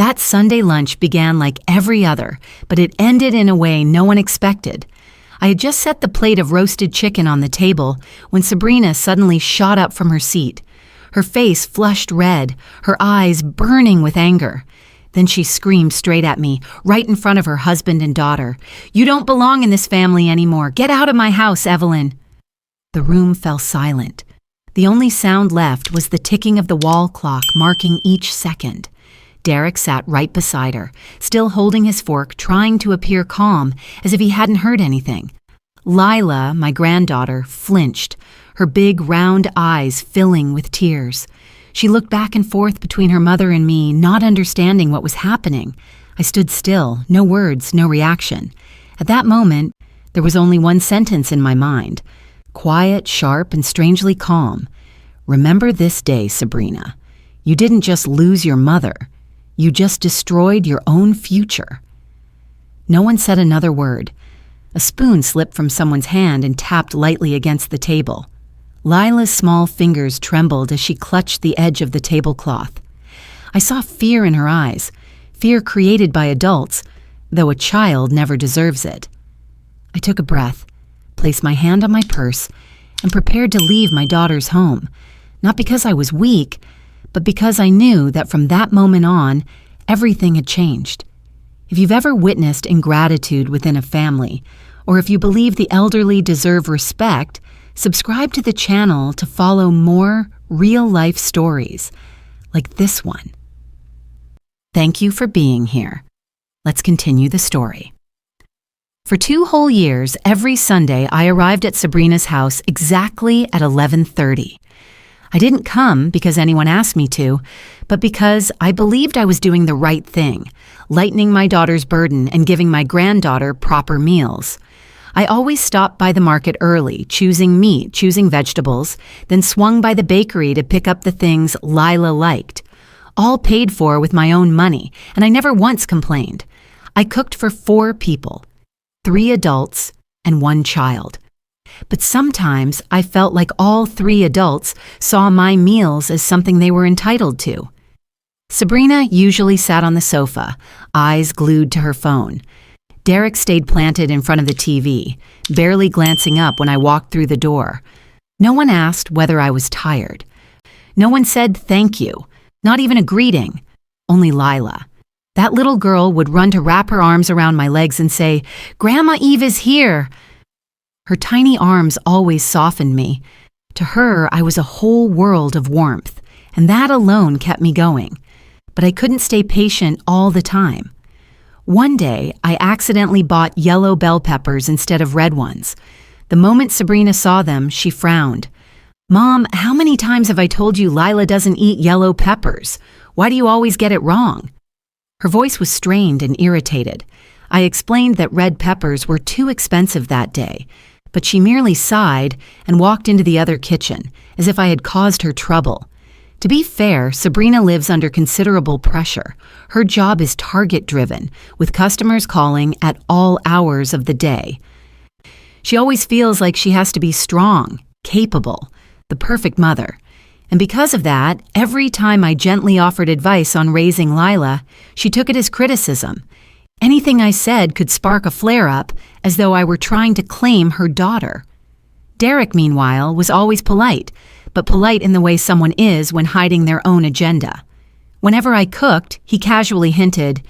That Sunday lunch began like every other, but it ended in a way no one expected. I had just set the plate of roasted chicken on the table when Sabrina suddenly shot up from her seat. Her face flushed red, her eyes burning with anger. Then she screamed straight at me, right in front of her husband and daughter. "You don't belong in this family anymore. Get out of my house, Evelyn." The room fell silent. The only sound left was the ticking of the wall clock marking each second. Derek sat right beside her, still holding his fork, trying to appear calm, as if he hadn't heard anything. Lila, my granddaughter, flinched, her big round eyes filling with tears. She looked back and forth between her mother and me, not understanding what was happening. I stood still, no words, no reaction. At that moment, there was only one sentence in my mind, quiet, sharp, and strangely calm. "Remember this day, Sabrina. You didn't just lose your mother. You just destroyed your own future." No one said another word. A spoon slipped from someone's hand and tapped lightly against the table. Lila's small fingers trembled as she clutched the edge of the tablecloth. I saw fear in her eyes, fear created by adults, though a child never deserves it. I took a breath, placed my hand on my purse, and prepared to leave my daughter's home, not because I was weak, but because I knew that from that moment on, everything had changed. If you've ever witnessed ingratitude within a family, or if you believe the elderly deserve respect, subscribe to the channel to follow more real-life stories like this one. Thank you for being here. Let's continue the story. For 2 whole years, every Sunday, I arrived at Sabrina's house exactly at 11:30. I didn't come because anyone asked me to, but because I believed I was doing the right thing, lightening my daughter's burden and giving my granddaughter proper meals. I always stopped by the market early, choosing meat, choosing vegetables, then swung by the bakery to pick up the things Lila liked. All paid for with my own money, and I never once complained. I cooked for 4 people, 3 adults and 1 child. But sometimes I felt like all 3 adults saw my meals as something they were entitled to. Sabrina usually sat on the sofa, eyes glued to her phone. Derek stayed planted in front of the TV, barely glancing up when I walked through the door. No one asked whether I was tired. No one said thank you, not even a greeting, only Lila. That little girl would run to wrap her arms around my legs and say, "Grandma Eve is here." Her tiny arms always softened me. To her, I was a whole world of warmth, and that alone kept me going. But I couldn't stay patient all the time. One day, I accidentally bought yellow bell peppers instead of red ones. The moment Sabrina saw them, she frowned. "Mom, how many times have I told you Lila doesn't eat yellow peppers? Why do you always get it wrong?" Her voice was strained and irritated. I explained that red peppers were too expensive that day, but she merely sighed and walked into the other kitchen, as if I had caused her trouble. To be fair, Sabrina lives under considerable pressure. Her job is target-driven, with customers calling at all hours of the day. She always feels like she has to be strong, capable, the perfect mother. And because of that, every time I gently offered advice on raising Lila, she took it as criticism. Anything I said could spark a flare-up, as though I were trying to claim her daughter. Derek, meanwhile, was always polite, but polite in the way someone is when hiding their own agenda. Whenever I cooked, he casually hinted,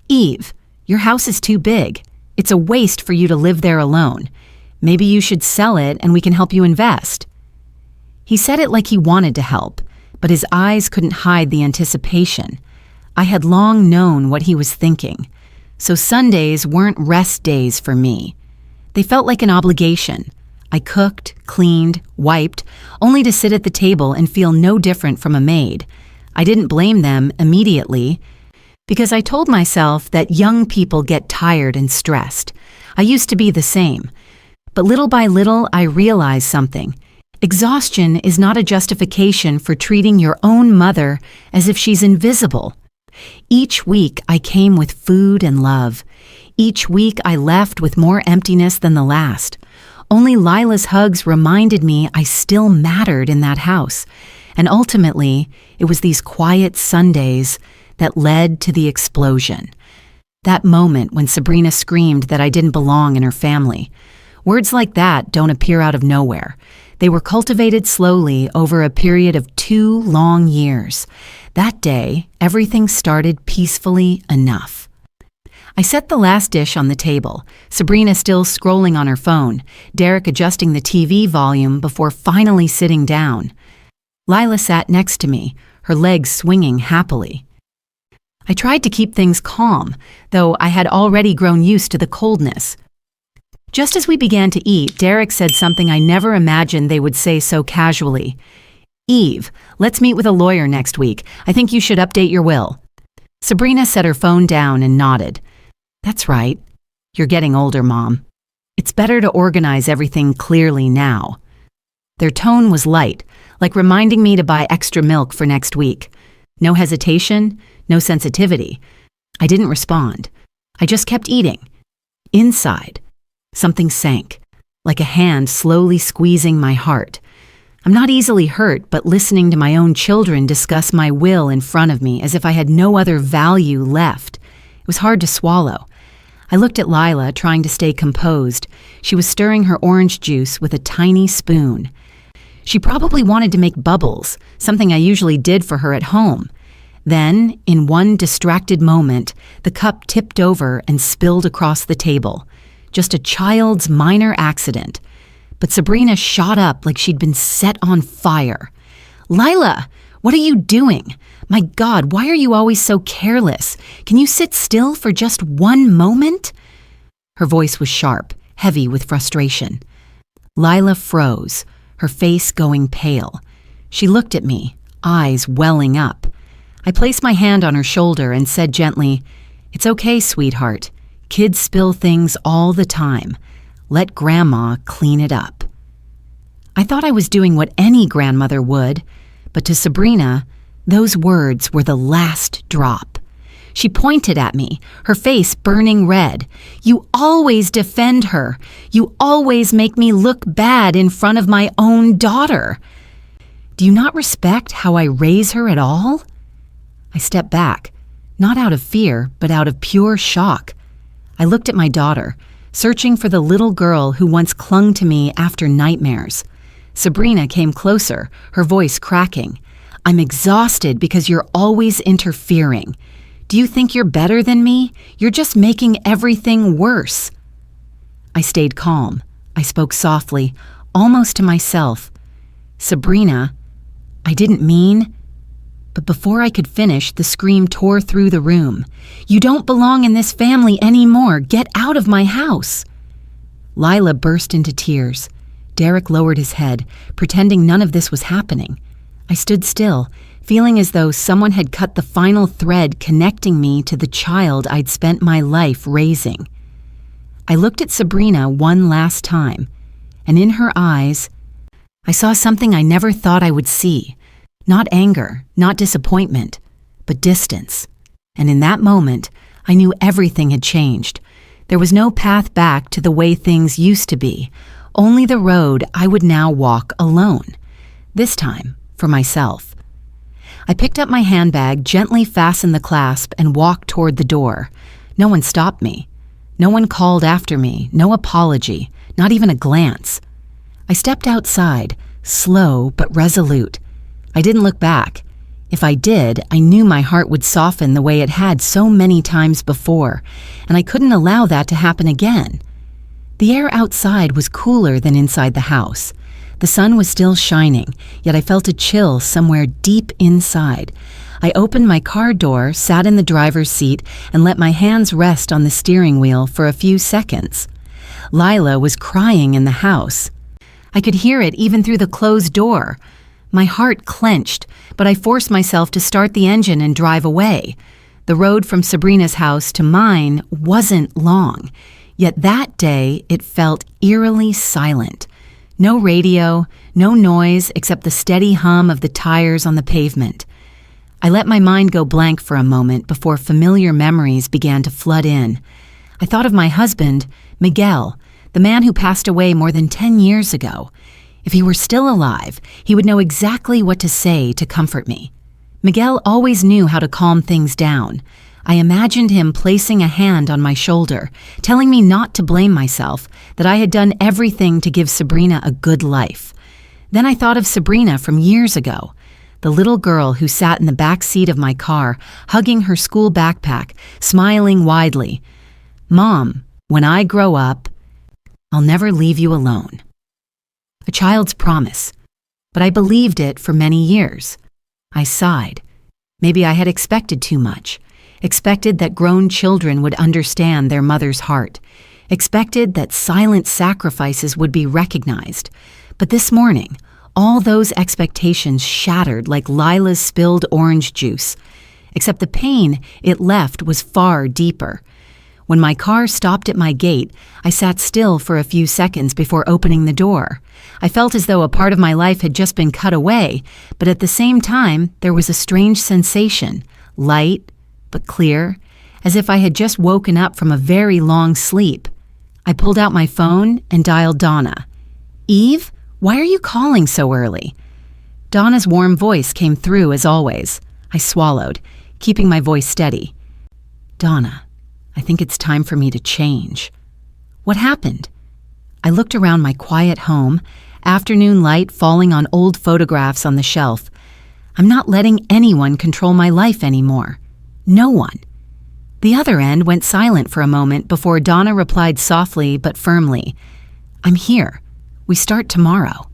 "Eve, your house is too big. It's a waste for you to live there alone. Maybe you should sell it and we can help you invest." He said it like he wanted to help, but his eyes couldn't hide the anticipation. I had long known what he was thinking. So Sundays weren't rest days for me. They felt like an obligation. I cooked, cleaned, wiped, only to sit at the table and feel no different from a maid. I didn't blame them immediately, because I told myself that young people get tired and stressed. I used to be the same. But little by little, I realized something. Exhaustion is not a justification for treating your own mother as if she's invisible. Each week, I came with food and love. Each week, I left with more emptiness than the last. Only Lila's hugs reminded me I still mattered in that house. And ultimately, it was these quiet Sundays that led to the explosion. That moment when Sabrina screamed that I didn't belong in her family. Words like that don't appear out of nowhere. They were cultivated slowly over a period of 2 long years. That day, everything started peacefully enough. I set the last dish on the table, Sabrina still scrolling on her phone, Derek adjusting the TV volume before finally sitting down. Lila sat next to me, her legs swinging happily. I tried to keep things calm, though I had already grown used to the coldness. Just as we began to eat, Derek said something I never imagined they would say so casually. "Eve, let's meet with a lawyer next week. I think you should update your will." Sabrina set her phone down and nodded. "That's right. You're getting older, Mom. It's better to organize everything clearly now." Their tone was light, like reminding me to buy extra milk for next week. No hesitation, no sensitivity. I didn't respond. I just kept eating. Inside, something sank, like a hand slowly squeezing my heart. I'm not easily hurt, but listening to my own children discuss my will in front of me as if I had no other value left. It was hard to swallow. I looked at Lila, trying to stay composed. She was stirring her orange juice with a tiny spoon. She probably wanted to make bubbles, something I usually did for her at home. Then, in one distracted moment, the cup tipped over and spilled across the table. Just a child's minor accident. But Sabrina shot up like she'd been set on fire. "Lila, what are you doing? My God, why are you always so careless? Can you sit still for just one moment?" Her voice was sharp, heavy with frustration. Lila froze, her face going pale. She looked at me, eyes welling up. I placed my hand on her shoulder and said gently, "It's okay, sweetheart. Kids spill things all the time. Let Grandma clean it up." I thought I was doing what any grandmother would, but to Sabrina, those words were the last drop. She pointed at me, her face burning red. "You always defend her. You always make me look bad in front of my own daughter. Do you not respect how I raise her at all?" I stepped back, not out of fear, but out of pure shock. I looked at my daughter, searching for the little girl who once clung to me after nightmares. Sabrina came closer, her voice cracking. "I'm exhausted because you're always interfering. Do you think you're better than me? You're just making everything worse." I stayed calm. I spoke softly, almost to myself. "Sabrina, I didn't mean..." But before I could finish, the scream tore through the room. "You don't belong in this family anymore. Get out of my house." Lila burst into tears. Derek lowered his head, pretending none of this was happening. I stood still, feeling as though someone had cut the final thread connecting me to the child I'd spent my life raising. I looked at Sabrina one last time, and in her eyes, I saw something I never thought I would see. Not anger, not disappointment, but distance. And in that moment, I knew everything had changed. There was no path back to the way things used to be, only the road I would now walk alone. This time, for myself. I picked up my handbag, gently fastened the clasp, and walked toward the door. No one stopped me. No one called after me, no apology, not even a glance. I stepped outside, slow but resolute. I didn't look back. If I did, I knew my heart would soften the way it had so many times before, and I couldn't allow that to happen again. The air outside was cooler than inside the house. The sun was still shining, yet I felt a chill somewhere deep inside. I opened my car door, sat in the driver's seat, and let my hands rest on the steering wheel for a few seconds. Lila was crying in the house. I could hear it even through the closed door. My heart clenched, but I forced myself to start the engine and drive away. The road from Sabrina's house to mine wasn't long, yet that day it felt eerily silent. No radio, no noise except the steady hum of the tires on the pavement. I let my mind go blank for a moment before familiar memories began to flood in. I thought of my husband, Miguel, the man who passed away more than 10 years ago. If he were still alive, he would know exactly what to say to comfort me. Miguel always knew how to calm things down. I imagined him placing a hand on my shoulder, telling me not to blame myself, that I had done everything to give Sabrina a good life. Then I thought of Sabrina from years ago, the little girl who sat in the back seat of my car, hugging her school backpack, smiling widely. "Mom, when I grow up, I'll never leave you alone." A child's promise, but I believed it for many years. I sighed. Maybe I had expected too much. Expected that grown children would understand their mother's heart. Expected that silent sacrifices would be recognized. But this morning, all those expectations shattered like Lila's spilled orange juice. Except the pain it left was far deeper. When my car stopped at my gate, I sat still for a few seconds before opening the door. I felt as though a part of my life had just been cut away, but at the same time, there was a strange sensation, light but clear, as if I had just woken up from a very long sleep. I pulled out my phone and dialed Donna. "Eve, why are you calling so early?" Donna's warm voice came through as always. I swallowed, keeping my voice steady. "Donna, I think it's time for me to change." "What happened?" I looked around my quiet home, afternoon light falling on old photographs on the shelf. I'm not letting anyone control my life anymore. No one. The other end went silent for a moment before Donna replied softly but firmly, "I'm here. We start tomorrow."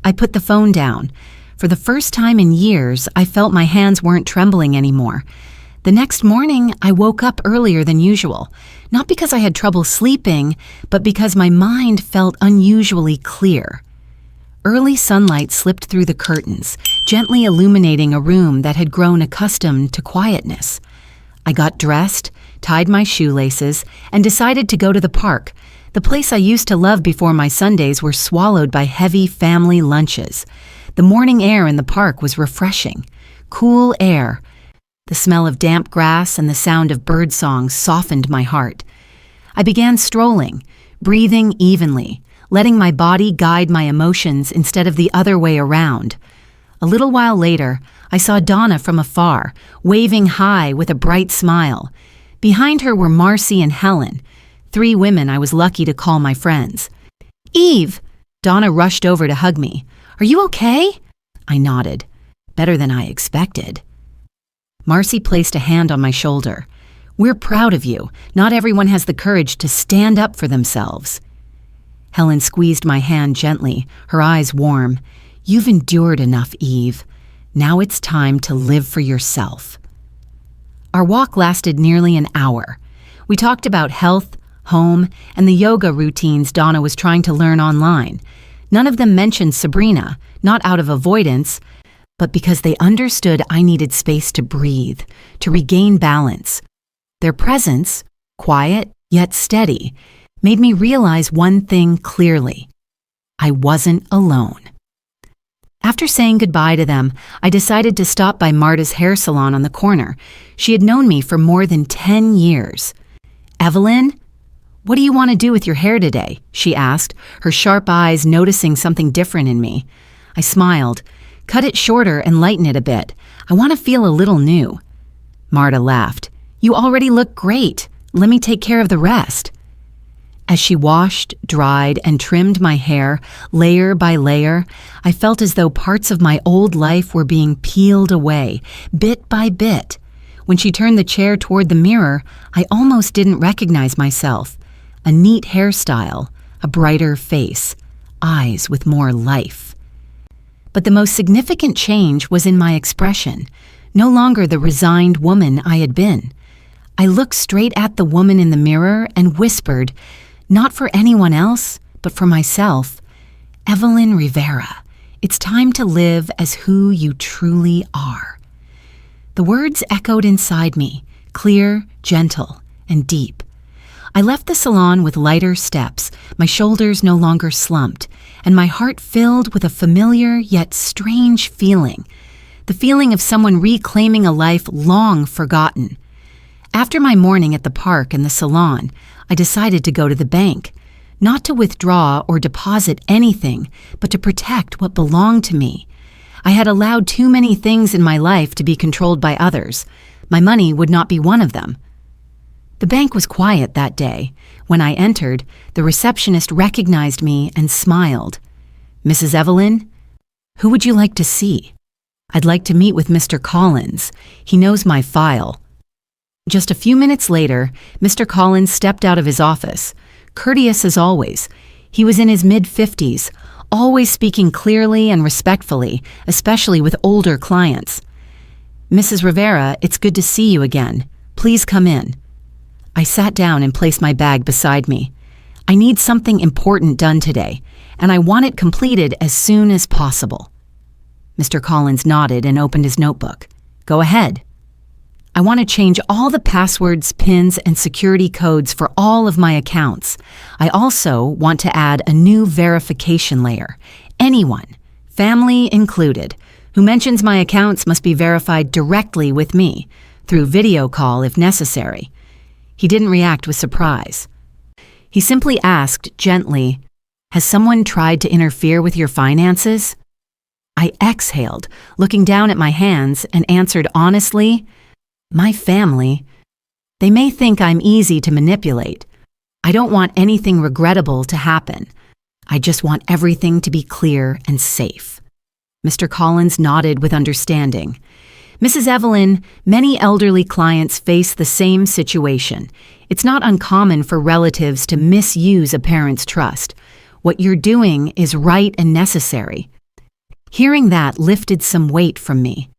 I put the phone down. For the first time in years, I felt my hands weren't trembling anymore. The next morning, I woke up earlier than usual, not because I had trouble sleeping, but because my mind felt unusually clear. Early sunlight slipped through the curtains, gently illuminating a room that had grown accustomed to quietness. I got dressed, tied my shoelaces, and decided to go to the park, the place I used to love before my Sundays were swallowed by heavy family lunches. The morning air in the park was refreshing, cool air. The smell of damp grass and the sound of birdsong softened my heart. I began strolling, breathing evenly, letting my body guide my emotions instead of the other way around. A little while later, I saw Donna from afar, waving high with a bright smile. Behind her were Marcy and Helen, 3 women I was lucky to call my friends. "Eve!" Donna rushed over to hug me. "Are you okay?" I nodded. Better than I expected. Marcy placed a hand on my shoulder. "We're proud of you. Not everyone has the courage to stand up for themselves." Helen squeezed my hand gently, her eyes warm. "You've endured enough, Eve. Now it's time to live for yourself." Our walk lasted nearly an hour. We talked about health, home, and the yoga routines Donna was trying to learn online. None of them mentioned Sabrina, not out of avoidance, but because they understood I needed space to breathe, to regain balance. Their presence, quiet yet steady, made me realize one thing clearly. I wasn't alone. After saying goodbye to them, I decided to stop by Marta's hair salon on the corner. She had known me for more than 10 years. "Evelyn, what do you want to do with your hair today?" she asked, her sharp eyes noticing something different in me. I smiled. "Cut it shorter and lighten it a bit. I want to feel a little new." Marta laughed. "You already look great. Let me take care of the rest." As she washed, dried, and trimmed my hair, layer by layer, I felt as though parts of my old life were being peeled away, bit by bit. When she turned the chair toward the mirror, I almost didn't recognize myself. A neat hairstyle, a brighter face, eyes with more life. But the most significant change was in my expression, no longer the resigned woman I had been. I looked straight at the woman in the mirror and whispered, not for anyone else, but for myself, "Evelyn Rivera, it's time to live as who you truly are." The words echoed inside me, clear, gentle, and deep. I left the salon with lighter steps, my shoulders no longer slumped, and my heart filled with a familiar yet strange feeling, the feeling of someone reclaiming a life long forgotten. After my morning at the park and the salon, I decided to go to the bank, not to withdraw or deposit anything, but to protect what belonged to me. I had allowed too many things in my life to be controlled by others. My money would not be one of them. The bank was quiet that day. When I entered, the receptionist recognized me and smiled. "Mrs. Evelyn, who would you like to see?" "I'd like to meet with Mr. Collins. He knows my file." Just a few minutes later, Mr. Collins stepped out of his office. Courteous as always, he was in his mid-50s, always speaking clearly and respectfully, especially with older clients. "Mrs. Rivera, it's good to see you again. Please come in." I sat down and placed my bag beside me. "I need something important done today, and I want it completed as soon as possible." Mr. Collins nodded and opened his notebook. "Go ahead." "I want to change all the passwords, PINs, and security codes for all of my accounts. I also want to add a new verification layer. Anyone, family included, who mentions my accounts must be verified directly with me, through video call if necessary." He didn't react with surprise. He simply asked gently, "Has someone tried to interfere with your finances?" I exhaled, looking down at my hands, and answered honestly, "My family. They may think I'm easy to manipulate. I don't want anything regrettable to happen. I just want everything to be clear and safe." Mr. Collins nodded with understanding. "Mrs. Evelyn, many elderly clients face the same situation. It's not uncommon for relatives to misuse a parent's trust. What you're doing is right and necessary." Hearing that lifted some weight from me.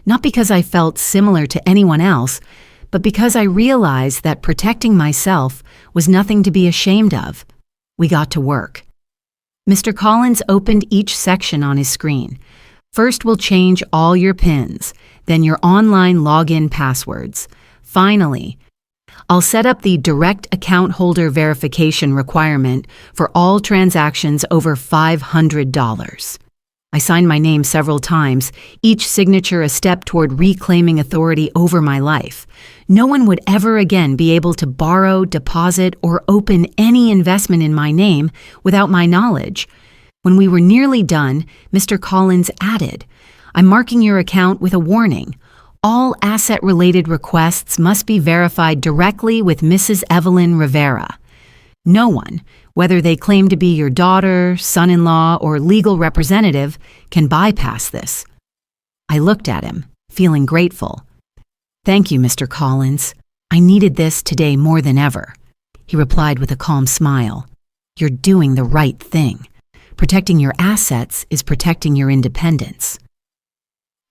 Not because I felt similar to anyone else, but because I realized that protecting myself was nothing to be ashamed of. We got to work. Mr. Collins opened each section on his screen. "First, we'll change all your PINs, then your online login passwords. Finally, I'll set up the direct account holder verification requirement for all transactions over $500. I signed my name several times, each signature a step toward reclaiming authority over my life. No one would ever again be able to borrow, deposit, or open any investment in my name without my knowledge. When we were nearly done, Mr. Collins added, "I'm marking your account with a warning. All asset-related requests must be verified directly with Mrs. Evelyn Rivera. No one, whether they claim to be your daughter, son-in-law, or legal representative, can bypass this." I looked at him, feeling grateful. "Thank you, Mr. Collins. I needed this today more than ever." He replied with a calm smile. "You're doing the right thing. Protecting your assets is protecting your independence."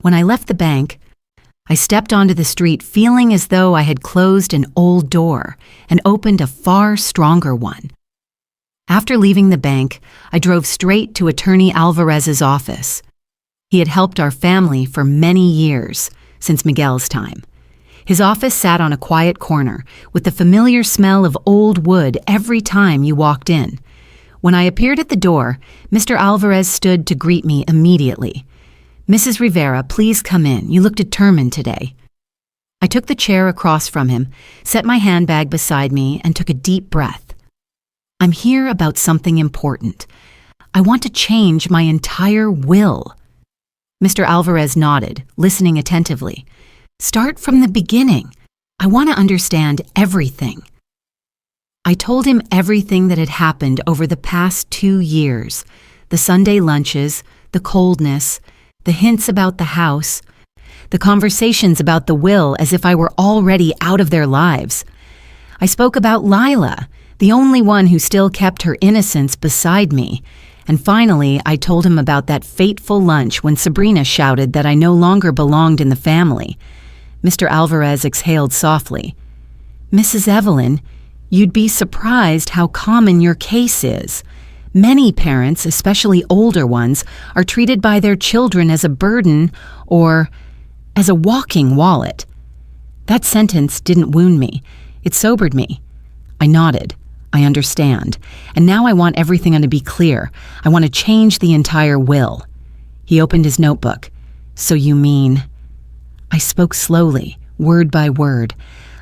When I left the bank, I stepped onto the street feeling as though I had closed an old door and opened a far stronger one. After leaving the bank, I drove straight to Attorney Alvarez's office. He had helped our family for many years, since Miguel's time. His office sat on a quiet corner, with the familiar smell of old wood every time you walked in. When I appeared at the door, Mr. Alvarez stood to greet me immediately. "Mrs. Rivera, please come in. You look determined today." I took the chair across from him, set my handbag beside me, and took a deep breath. "I'm here about something important. I want to change my entire will." Mr. Alvarez nodded, listening attentively. "Start from the beginning. I want to understand everything." I told him everything that had happened over the past 2 years, the Sunday lunches, the coldness, the hints about the house, the conversations about the will as if I were already out of their lives. I spoke about Lila, the only one who still kept her innocence beside me, and finally I told him about that fateful lunch when Sabrina shouted that I no longer belonged in the family. Mr. Alvarez exhaled softly. "Mrs. Evelyn, you'd be surprised how common your case is. Many parents, especially older ones, are treated by their children as a burden or as a walking wallet." That sentence didn't wound me. It sobered me. I nodded. "I understand. And now I want everything to be clear. I want to change the entire will." He opened his notebook. "So you mean—" I spoke slowly, word by word.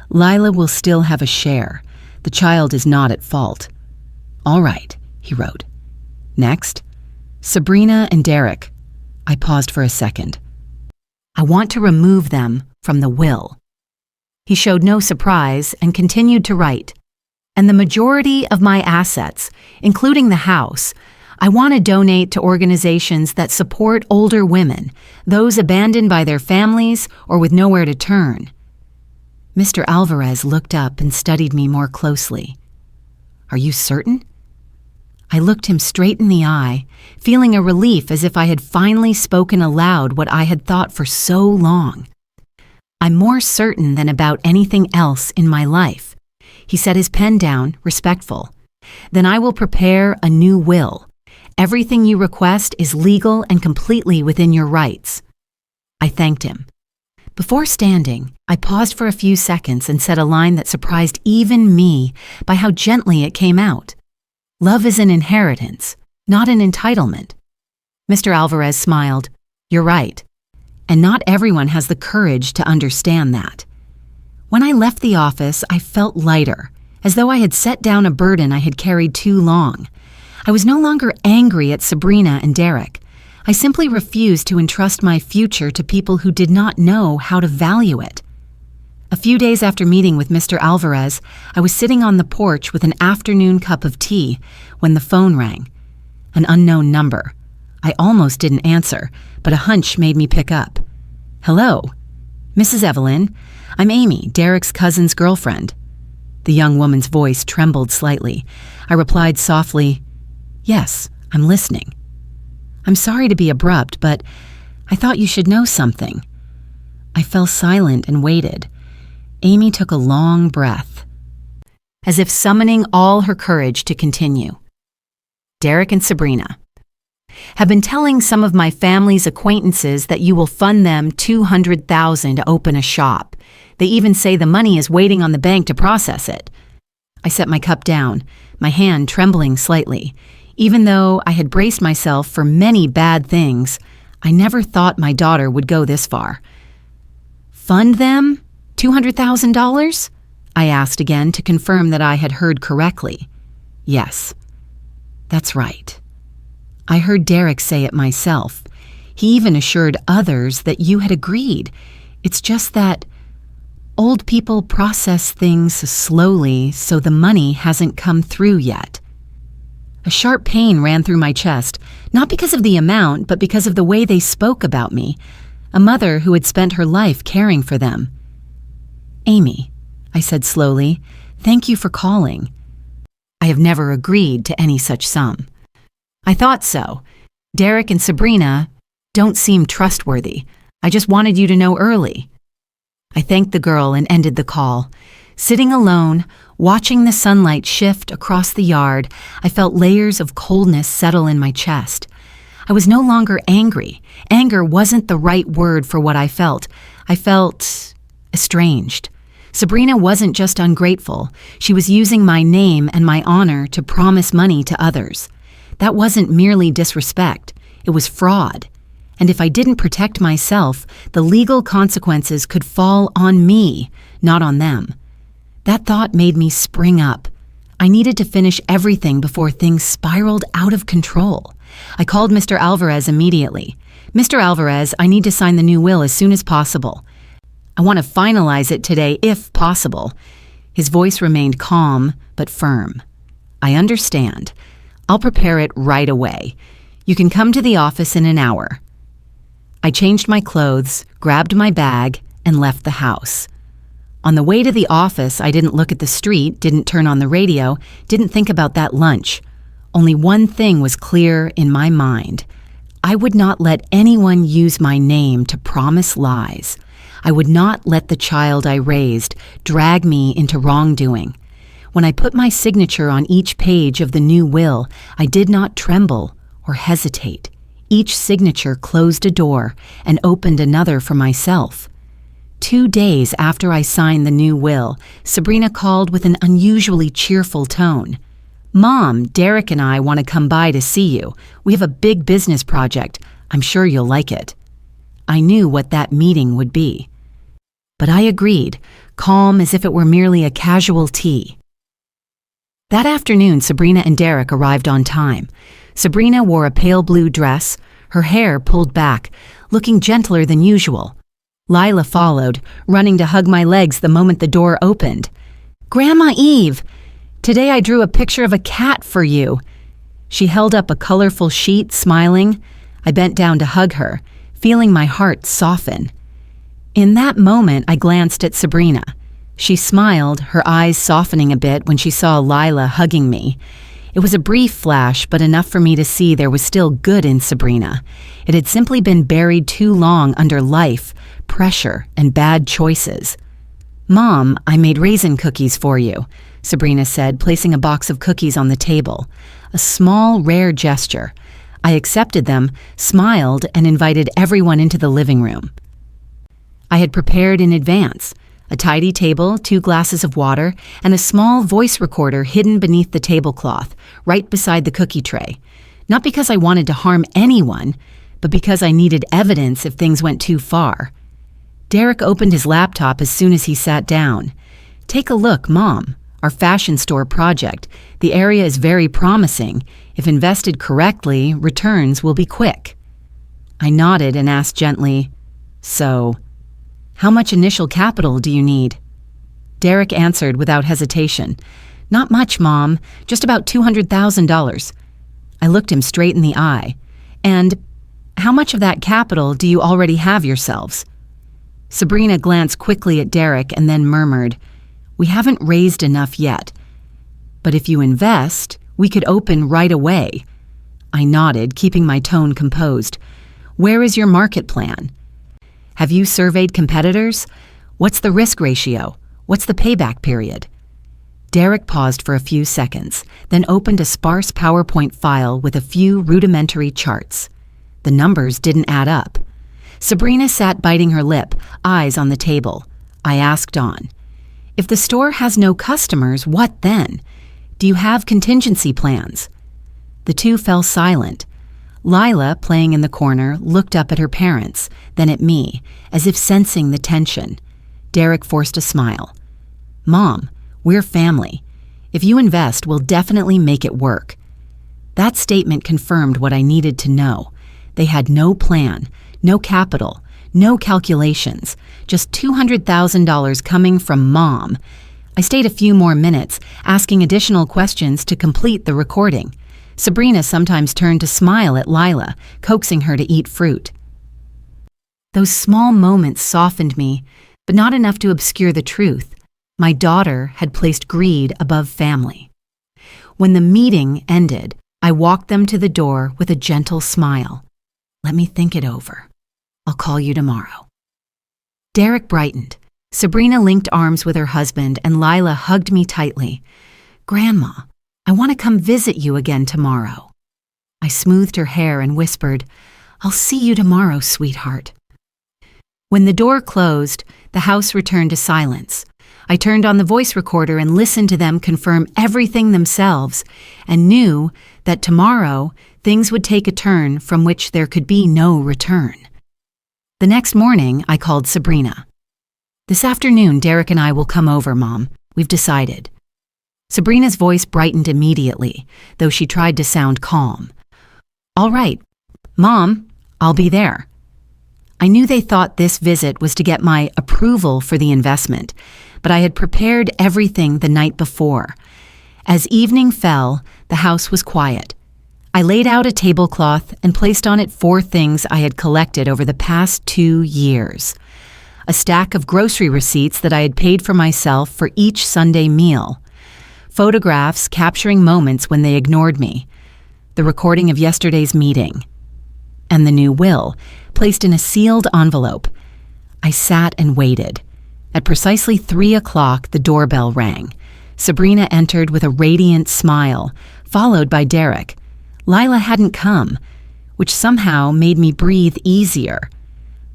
"Lila will still have a share. The child is not at fault." "All right," he wrote. "Next, Sabrina and Derek." I paused for a second. I want to remove them from the will. He showed no surprise and continued to write. And the majority of my assets, including the house, I want to donate to organizations that support older women, those abandoned by their families or with nowhere to turn. Mr. Alvarez looked up and studied me more closely. Are you certain? I looked him straight in the eye, feeling a relief as if I had finally spoken aloud what I had thought for so long. I'm more certain than about anything else in my life. He set his pen down, respectful. Then I will prepare a new will. Everything you request is legal and completely within your rights. I thanked him. Before standing, I paused for a few seconds and said a line that surprised even me by how gently it came out. Love is an inheritance, not an entitlement. Mr. Alvarez smiled. You're right. And not everyone has the courage to understand that. When I left the office, I felt lighter, as though I had set down a burden I had carried too long. I was no longer angry at Sabrina and Derek. I simply refused to entrust my future to people who did not know how to value it. A few days after meeting with Mr. Alvarez, I was sitting on the porch with an afternoon cup of tea when the phone rang. An unknown number. I almost didn't answer, but a hunch made me pick up. Hello, Mrs. Evelyn. I'm Amy, Derek's cousin's girlfriend. The young woman's voice trembled slightly. I replied softly, Yes, I'm listening. I'm sorry to be abrupt, but I thought you should know something. I fell silent and waited. Amy took a long breath, as if summoning all her courage to continue. Derek and Sabrina have been telling some of my family's acquaintances that you will fund them $200,000 to open a shop. They even say the money is waiting on the bank to process it. I set my cup down, my hand trembling slightly. Even though I had braced myself for many bad things, I never thought my daughter would go this far. Fund them? $200,000? I asked again to confirm that I had heard correctly. Yes, that's right. I heard Derek say it myself. He even assured others that you had agreed. It's just that old people process things slowly, so the money hasn't come through yet. A sharp pain ran through my chest, not because of the amount, but because of the way they spoke about me, a mother who had spent her life caring for them. Amy, I said slowly, thank you for calling. I have never agreed to any such sum. I thought so. Derek and Sabrina don't seem trustworthy. I just wanted you to know early. I thanked the girl and ended the call. Sitting alone, watching the sunlight shift across the yard, I felt layers of coldness settle in my chest. I was no longer angry. Anger wasn't the right word for what I felt. I felt estranged. Sabrina wasn't just ungrateful. She was using my name and my honor to promise money to others. That wasn't merely disrespect. It was fraud. And if I didn't protect myself, the legal consequences could fall on me, not on them. That thought made me spring up. I needed to finish everything before things spiraled out of control. I called Mr. Alvarez immediately. Mr. Alvarez, I need to sign the new will as soon as possible. I want to finalize it today, if possible. His voice remained calm, but firm. I understand. I'll prepare it right away. You can come to the office in an hour. I changed my clothes, grabbed my bag, and left the house. On the way to the office, I didn't look at the street, didn't turn on the radio, didn't think about that lunch. Only one thing was clear in my mind. I would not let anyone use my name to promise lies. I would not let the child I raised drag me into wrongdoing. When I put my signature on each page of the new will, I did not tremble or hesitate. Each signature closed a door and opened another for myself. 2 days after I signed the new will, Sabrina called with an unusually cheerful tone. Mom, Derek and I want to come by to see you. We have a big business project. I'm sure you'll like it. I knew what that meeting would be. But I agreed, calm as if it were merely a casual tea. That afternoon, Sabrina and Derek arrived on time. Sabrina wore a pale blue dress, her hair pulled back, looking gentler than usual. Lila followed, running to hug my legs the moment the door opened. "Grandma Eve, today I drew a picture of a cat for you." She held up a colorful sheet, smiling. I bent down to hug her, feeling my heart soften. In that moment, I glanced at Sabrina. She smiled, her eyes softening a bit when she saw Lila hugging me. It was a brief flash, but enough for me to see there was still good in Sabrina. It had simply been buried too long under life, pressure, and bad choices. "Mom, I made raisin cookies for you," Sabrina said, placing a box of cookies on the table. A small, rare gesture. I accepted them, smiled, and invited everyone into the living room. I had prepared in advance. A tidy table, 2 glasses of water, and a small voice recorder hidden beneath the tablecloth, right beside the cookie tray. Not because I wanted to harm anyone, but because I needed evidence if things went too far. Derek opened his laptop as soon as he sat down. "Take a look, Mom. Our fashion store project. The area is very promising. If invested correctly, returns will be quick." I nodded and asked gently, "So, how much initial capital do you need?" Derek answered without hesitation, "Not much, Mom, just about $200,000. I looked him straight in the eye. "And how much of that capital do you already have yourselves?" Sabrina glanced quickly at Derek and then murmured, "We haven't raised enough yet. But if you invest, we could open right away." I nodded, keeping my tone composed. "Where is your market plan? Have you surveyed competitors? What's the risk ratio? What's the payback period?" Derek paused for a few seconds, then opened a sparse PowerPoint file with a few rudimentary charts. The numbers didn't add up. Sabrina sat biting her lip, eyes on the table. I asked on, "If the store has no customers, what then? Do you have contingency plans?" The two fell silent. Lila, playing in the corner, looked up at her parents, then at me, as if sensing the tension. Derek forced a smile. "Mom, we're family. If you invest, we'll definitely make it work." That statement confirmed what I needed to know. They had no plan, no capital, no calculations, just $200,000 coming from Mom. I stayed a few more minutes, asking additional questions to complete the recording. Sabrina sometimes turned to smile at Lila, coaxing her to eat fruit. Those small moments softened me, but not enough to obscure the truth. My daughter had placed greed above family. When the meeting ended, I walked them to the door with a gentle smile. "Let me think it over. I'll call you tomorrow." Derek brightened. Sabrina linked arms with her husband, and Lila hugged me tightly. "Grandma, I want to come visit you again tomorrow." I smoothed her hair and whispered, "I'll see you tomorrow, sweetheart." When the door closed, the house returned to silence. I turned on the voice recorder and listened to them confirm everything themselves, and knew that tomorrow things would take a turn from which there could be no return. The next morning, I called Sabrina. "This afternoon, Derek and I will come over, Mom. We've decided." Sabrina's voice brightened immediately, though she tried to sound calm. "All right, Mom, I'll be there." I knew they thought this visit was to get my approval for the investment, but I had prepared everything the night before. As evening fell, the house was quiet. I laid out a tablecloth and placed on it 4 things I had collected over the past 2 years. A stack of grocery receipts that I had paid for myself for each Sunday meal. Photographs capturing moments when they ignored me. The recording of yesterday's meeting. And the new will, placed in a sealed envelope. I sat and waited. At precisely 3 o'clock, the doorbell rang. Sabrina entered with a radiant smile, followed by Derek. Lila hadn't come, which somehow made me breathe easier.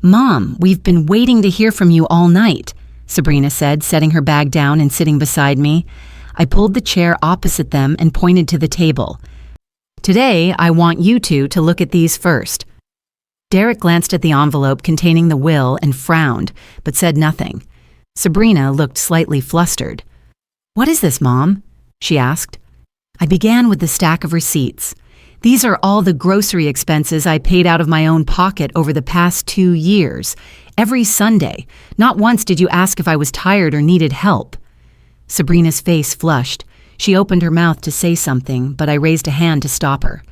"Mom, we've been waiting to hear from you all night," Sabrina said, setting her bag down and sitting beside me. I pulled the chair opposite them and pointed to the table. "Today, I want you two to look at these first." Derek glanced at the envelope containing the will and frowned, but said nothing. Sabrina looked slightly flustered. "What is this, Mom?" she asked. I began with the stack of receipts. These are all the grocery expenses I paid out of my own pocket over the past 2 years. Every Sunday. Not once did you ask if I was tired or needed help." Sabrina's face flushed. She opened her mouth to say something, but I raised a hand to stop her.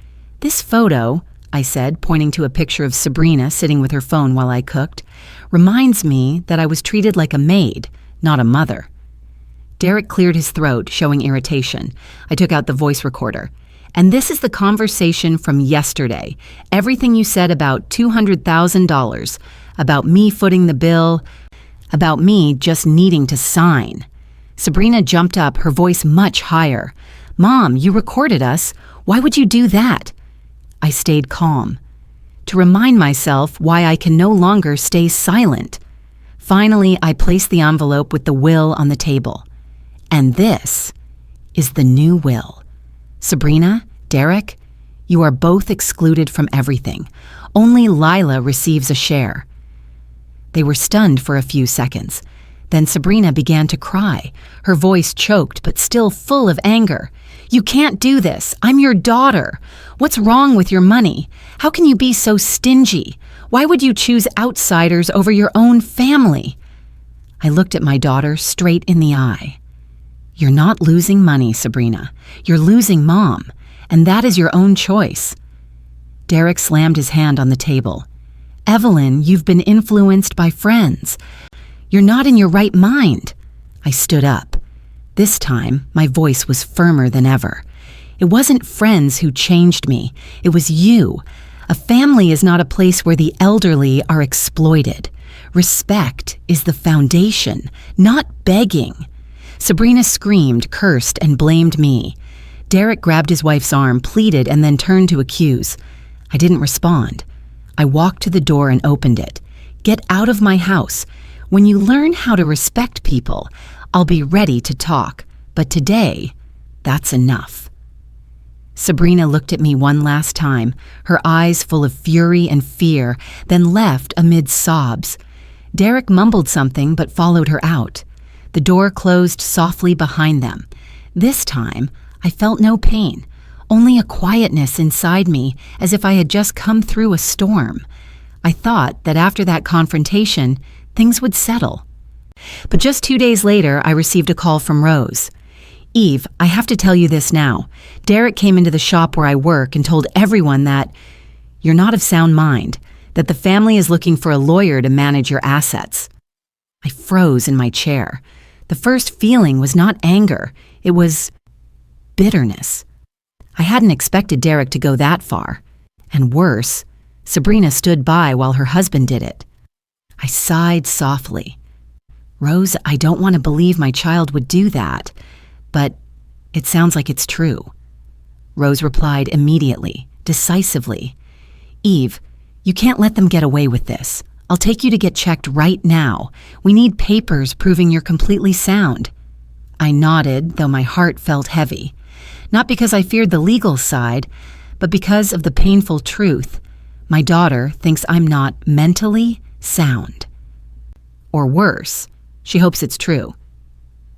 "This photo," I said, pointing to a picture of Sabrina sitting with her phone while I cooked, "reminds me that I was treated like a maid, not a mother." Derek cleared his throat, showing irritation. I took out the voice recorder. "And this is the conversation from yesterday. Everything you said about $200,000, about me footing the bill, about me just needing to sign." Sabrina jumped up, her voice much higher. "Mom, you recorded us. Why would you do that?" I stayed calm. To remind myself why I can no longer stay silent. Finally, I placed the envelope with the will on the table. And this is the new will. Sabrina, Derek, you are both excluded from everything. Only Lila receives a share. They were stunned for a few seconds. Then Sabrina began to cry, her voice choked but still full of anger. "You can't do this. I'm your daughter. What's wrong with your money? How can you be so stingy? Why would you choose outsiders over your own family?" I looked at my daughter straight in the eye. "You're not losing money, Sabrina. You're losing Mom, and that is your own choice." Derek slammed his hand on the table. "Evelyn, you've been influenced by friends. You're not in your right mind." I stood up. This time, my voice was firmer than ever. "It wasn't friends who changed me. It was you. A family is not a place where the elderly are exploited. Respect is the foundation, not begging." Sabrina screamed, cursed, and blamed me. Derek grabbed his wife's arm, pleaded, and then turned to accuse. I didn't respond. I walked to the door and opened it. "Get out of my house. When you learn how to respect people, I'll be ready to talk. But today, that's enough." Sabrina looked at me one last time, her eyes full of fury and fear, then left amid sobs. Derek mumbled something but followed her out. The door closed softly behind them. This time, I felt no pain, only a quietness inside me, as if I had just come through a storm. I thought that after that confrontation, things would settle. But just 2 days later, I received a call from Rose. "Eve, I have to tell you this now. Derek came into the shop where I work and told everyone that you're not of sound mind, that the family is looking for a lawyer to manage your assets." I froze in my chair. The first feeling was not anger, it was bitterness. I hadn't expected Derek to go that far. And worse, Sabrina stood by while her husband did it. I sighed softly. "Rose, I don't want to believe my child would do that, but it sounds like it's true." Rose replied immediately, decisively. "Eve, you can't let them get away with this. I'll take you to get checked right now. We need papers proving you're completely sound." I nodded, though my heart felt heavy. Not because I feared the legal side, but because of the painful truth. My daughter thinks I'm not mentally sound. Or worse, she hopes it's true.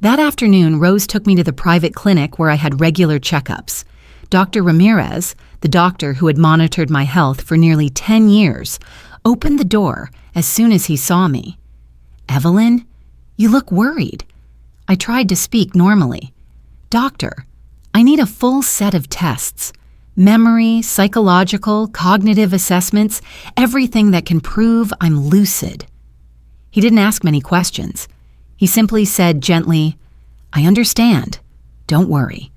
That afternoon, Rose took me to the private clinic where I had regular checkups. Dr. Ramirez, the doctor who had monitored my health for nearly 10 years, opened the door as soon as he saw me. "Evelyn, you look worried." I tried to speak normally. "Doctor, I need a full set of tests. Memory, psychological, cognitive assessments, everything that can prove I'm lucid." He didn't ask many questions. He simply said gently, "I understand. Don't worry."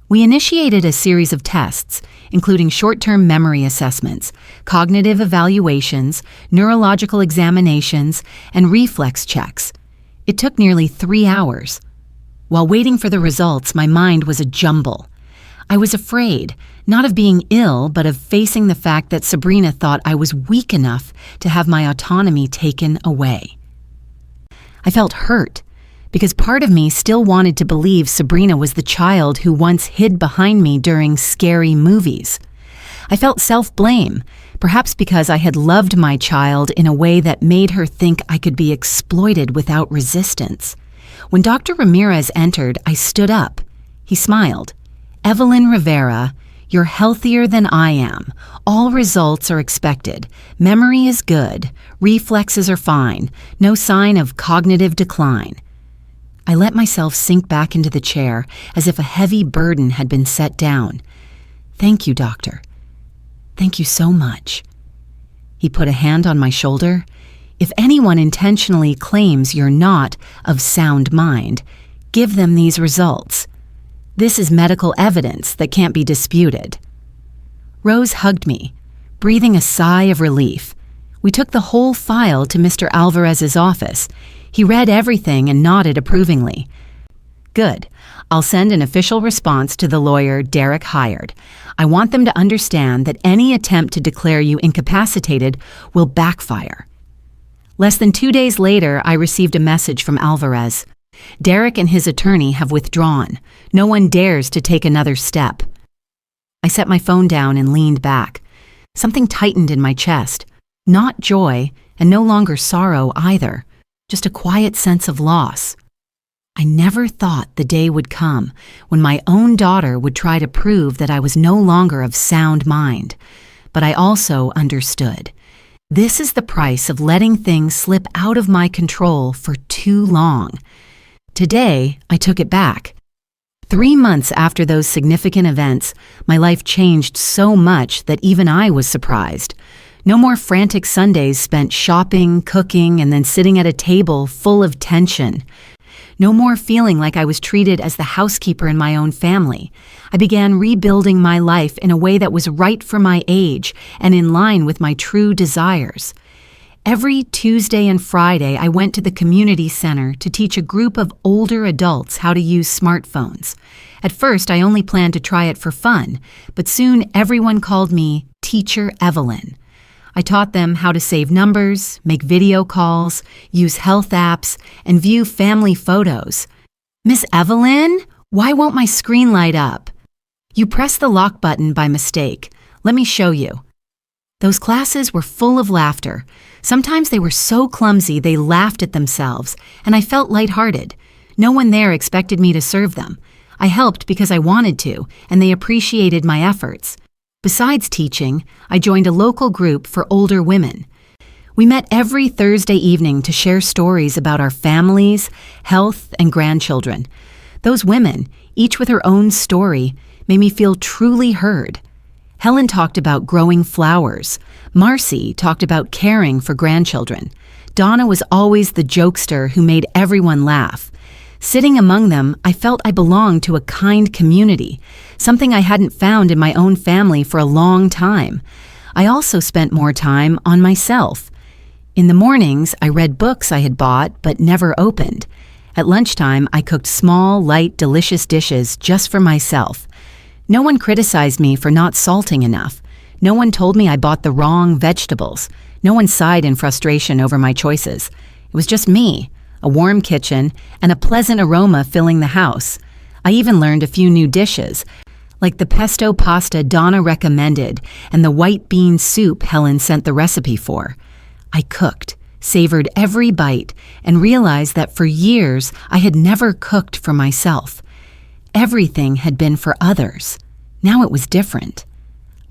We initiated a series of tests, including short-term memory assessments, cognitive evaluations, neurological examinations, and reflex checks. It took nearly 3 hours. While waiting for the results, my mind was a jumble. I was afraid, not of being ill, but of facing the fact that Sabrina thought I was weak enough to have my autonomy taken away. I felt hurt, because part of me still wanted to believe Sabrina was the child who once hid behind me during scary movies. I felt self-blame, perhaps because I had loved my child in a way that made her think I could be exploited without resistance. When Dr. Ramirez entered, I stood up. He smiled. "Evelyn Rivera, You're healthier than I am. All results are expected. Memory is good. Reflexes are fine. No sign of cognitive decline. I let myself sink back into the chair as if a heavy burden had been set down. Thank you, doctor. Thank you so much. He put a hand on my shoulder. If anyone intentionally claims you're not of sound mind, give them these results. This is medical evidence that can't be disputed. Rose hugged me, breathing a sigh of relief. We took the whole file to Mr. Alvarez's office. He read everything and nodded approvingly. Good. I'll send an official response to the lawyer Derek hired. I want them to understand that any attempt to declare you incapacitated will backfire. Less than 2 days later, I received a message from Alvarez. Derek and his attorney have withdrawn. No one dares to take another step. I set my phone down and leaned back. Something tightened in my chest. Not joy, and no longer sorrow either. Just a quiet sense of loss. I never thought the day would come when my own daughter would try to prove that I was no longer of sound mind. But I also understood. This is the price of letting things slip out of my control for too long. Today, I took it back. 3 months after those significant events, my life changed so much that even I was surprised. No more frantic Sundays spent shopping, cooking, and then sitting at a table full of tension. No more feeling like I was treated as the housekeeper in my own family. I began rebuilding my life in a way that was right for my age and in line with my true desires. Every Tuesday and Friday, I went to the community center to teach a group of older adults how to use smartphones. At first, I only planned to try it for fun, but soon everyone called me Teacher Evelyn. I taught them how to save numbers, make video calls, use health apps, and view family photos. Miss Evelyn, why won't my screen light up? You pressed the lock button by mistake. Let me show you. Those classes were full of laughter. Sometimes they were so clumsy they laughed at themselves, and I felt lighthearted. No one there expected me to serve them. I helped because I wanted to, and they appreciated my efforts. Besides teaching, I joined a local group for older women. We met every Thursday evening to share stories about our families, health, and grandchildren. Those women, each with her own story, made me feel truly heard. Helen talked about growing flowers. Marcy talked about caring for grandchildren. Donna was always the jokester who made everyone laugh. Sitting among them, I felt I belonged to a kind community, something I hadn't found in my own family for a long time. I also spent more time on myself. In the mornings, I read books I had bought but never opened. At lunchtime, I cooked small, light, delicious dishes just for myself. No one criticized me for not salting enough. No one told me I bought the wrong vegetables. No one sighed in frustration over my choices. It was just me, a warm kitchen, and a pleasant aroma filling the house. I even learned a few new dishes, like the pesto pasta Donna recommended and the white bean soup Helen sent the recipe for. I cooked, savored every bite, and realized that for years I had never cooked for myself. Everything had been for others. Now it was different.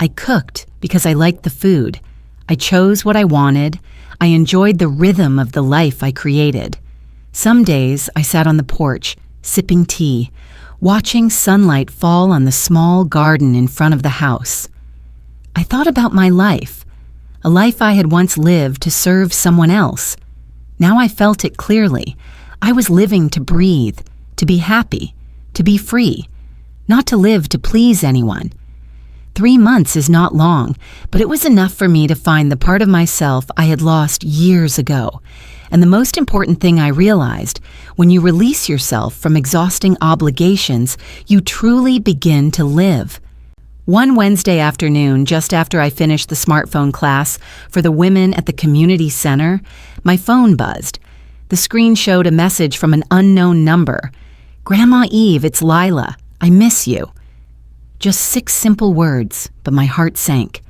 I cooked because I liked the food. I chose what I wanted. I enjoyed the rhythm of the life I created. Some days I sat on the porch, sipping tea, watching sunlight fall on the small garden in front of the house. I thought about my life, a life I had once lived to serve someone else. Now I felt it clearly. I was living to breathe, to be happy, to be free, not to live to please anyone. 3 months is not long, but it was enough for me to find the part of myself I had lost years ago. And the most important thing I realized, when you release yourself from exhausting obligations, you truly begin to live. One Wednesday afternoon, just after I finished the smartphone class for the women at the community center, my phone buzzed. The screen showed a message from an unknown number. "Grandma Eve, it's Lila. I miss you." Just 6 simple words, but my heart sank.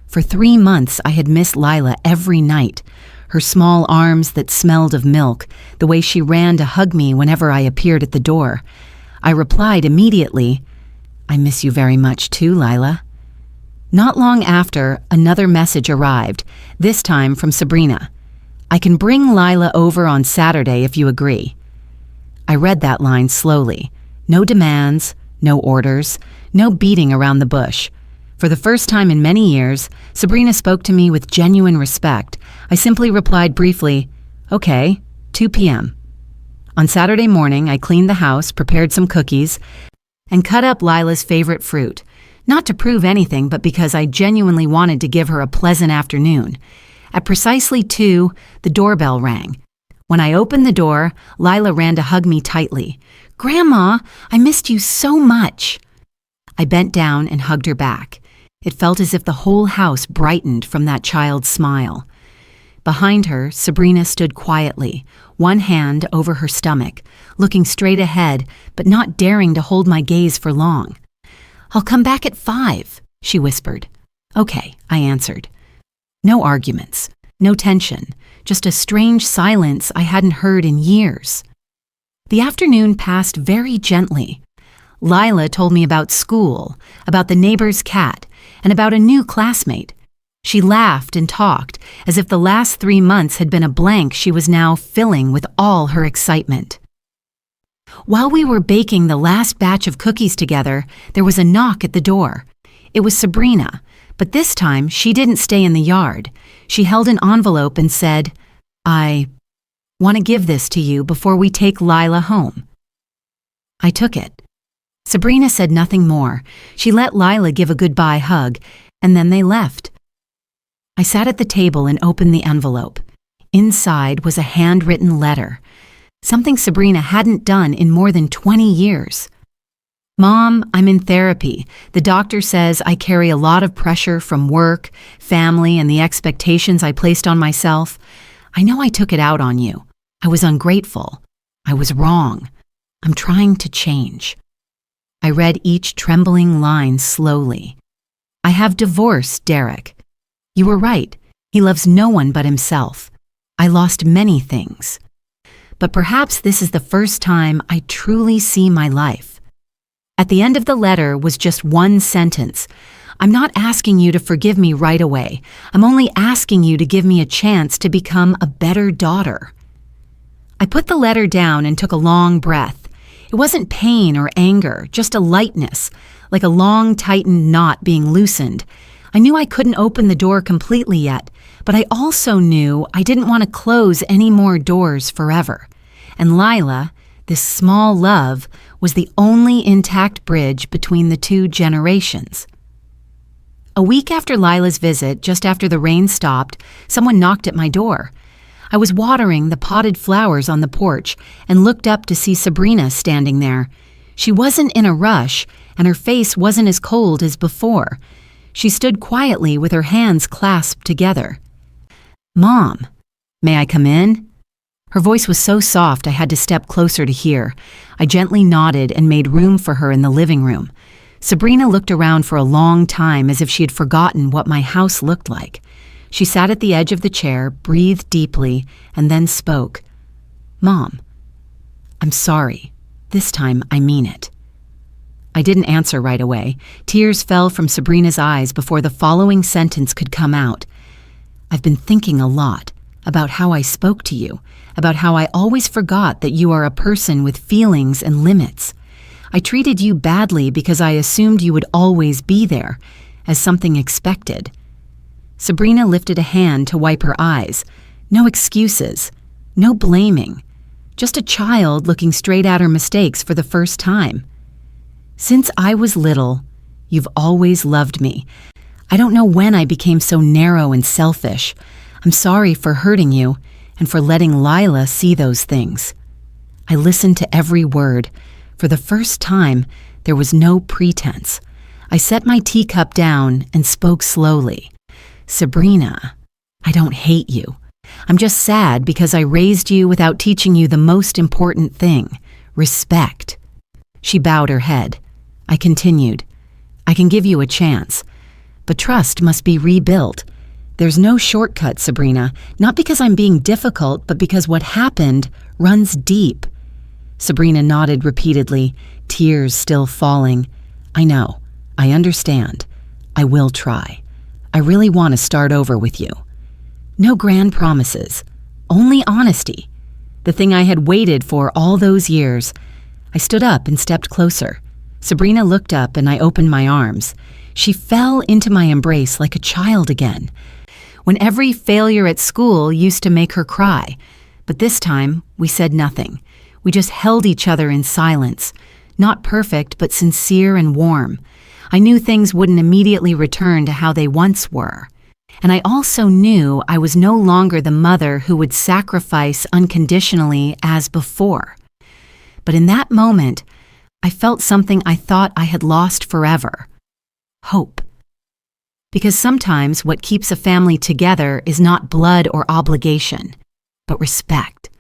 For 3 months, I had missed Lila every night. Her small arms that smelled of milk, the way she ran to hug me whenever I appeared at the door. I replied immediately, I miss you very much too, Lila. Not long after, another message arrived, this time from Sabrina. I can bring Lila over on Saturday if you agree. I read that line slowly. No demands, no orders, no beating around the bush. For the first time in many years, Sabrina spoke to me with genuine respect. I simply replied briefly, okay, 2 p.m. On Saturday morning, I cleaned the house, prepared some cookies, and cut up Lila's favorite fruit. Not to prove anything, but because I genuinely wanted to give her a pleasant afternoon. At precisely 2, the doorbell rang. When I opened the door, Lila ran to hug me tightly. "Grandma, I missed you so much." I bent down and hugged her back. It felt as if the whole house brightened from that child's smile. Behind her, Sabrina stood quietly, one hand over her stomach, looking straight ahead, but not daring to hold my gaze for long. "I'll come back at 5, she whispered. "Okay," I answered. No arguments, no tension, just a strange silence I hadn't heard in years. The afternoon passed very gently. Lila told me about school, about the neighbor's cat, and about a new classmate. She laughed and talked, as if the last 3 months had been a blank she was now filling with all her excitement. While we were baking the last batch of cookies together, there was a knock at the door. It was Sabrina, but this time she didn't stay in the yard. She held an envelope and said, "I want to give this to you before we take Lila home." I took it. Sabrina said nothing more. She let Lila give a goodbye hug, and then they left. I sat at the table and opened the envelope. Inside was a handwritten letter, something Sabrina hadn't done in more than 20 years. "Mom, I'm in therapy. The doctor says I carry a lot of pressure from work, family, and the expectations I placed on myself. I know I took it out on you. I was ungrateful. I was wrong. I'm trying to change." I read each trembling line slowly. "I have divorced Derek. You were right. He loves no one but himself. I lost many things. But perhaps this is the first time I truly see my life." At the end of the letter was just one sentence. "I'm not asking you to forgive me right away. I'm only asking you to give me a chance to become a better daughter." I put the letter down and took a long breath. It wasn't pain or anger, just a lightness, like a long tightened knot being loosened. I knew I couldn't open the door completely yet, but I also knew I didn't want to close any more doors forever. And Lila, this small love, was the only intact bridge between the 2 generations. A week after Lila's visit, just after the rain stopped, someone knocked at my door. I was watering the potted flowers on the porch and looked up to see Sabrina standing there. She wasn't in a rush, and her face wasn't as cold as before. She stood quietly with her hands clasped together. "Mom, may I come in?" Her voice was so soft I had to step closer to hear. I gently nodded and made room for her in the living room. Sabrina looked around for a long time as if she had forgotten what my house looked like. She sat at the edge of the chair, breathed deeply, and then spoke. "Mom, I'm sorry. This time I mean it." I didn't answer right away. Tears fell from Sabrina's eyes before the following sentence could come out. "I've been thinking a lot about how I spoke to you, about how I always forgot that you are a person with feelings and limits. I treated you badly because I assumed you would always be there, as something expected." Sabrina lifted a hand to wipe her eyes. No excuses, no blaming, just a child looking straight at her mistakes for the first time. "Since I was little, you've always loved me. I don't know when I became so narrow and selfish. I'm sorry for hurting you and for letting Lila see those things." I listened to every word. For the first time, there was no pretense. I set my teacup down and spoke slowly. "Sabrina, I don't hate you. I'm just sad because I raised you without teaching you the most important thing, respect." She bowed her head. I continued, "I can give you a chance, but trust must be rebuilt. There's no shortcut, Sabrina, not because I'm being difficult, but because what happened runs deep." Sabrina nodded repeatedly, tears still falling. I know. I understand. I will try. I really want to start over with you. No grand promises. Only honesty. The thing I had waited for all those years. I stood up and stepped closer. Sabrina looked up and I opened my arms. She fell into my embrace like a child again. When every failure at school used to make her cry. But this time, we said nothing. We just held each other in silence. Not perfect, but sincere and warm. I knew things wouldn't immediately return to how they once were. And I also knew I was no longer the mother who would sacrifice unconditionally as before. But in that moment, I felt something I thought I had lost forever. Hope. Because sometimes what keeps a family together is not blood or obligation, but respect.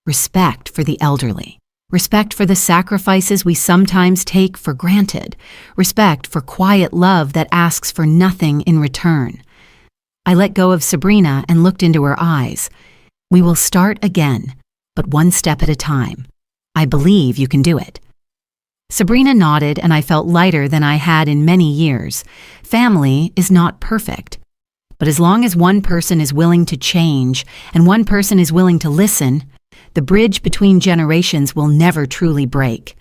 Respect for the elderly. Respect for the sacrifices we sometimes take for granted. Respect for quiet love that asks for nothing in return. I let go of Sabrina and looked into her eyes. We will start again, but one step at a time. I believe you can do it. Sabrina nodded and I felt lighter than I had in many years. Family is not perfect. But as long as one person is willing to change and one person is willing to listen, the bridge between generations will never truly break.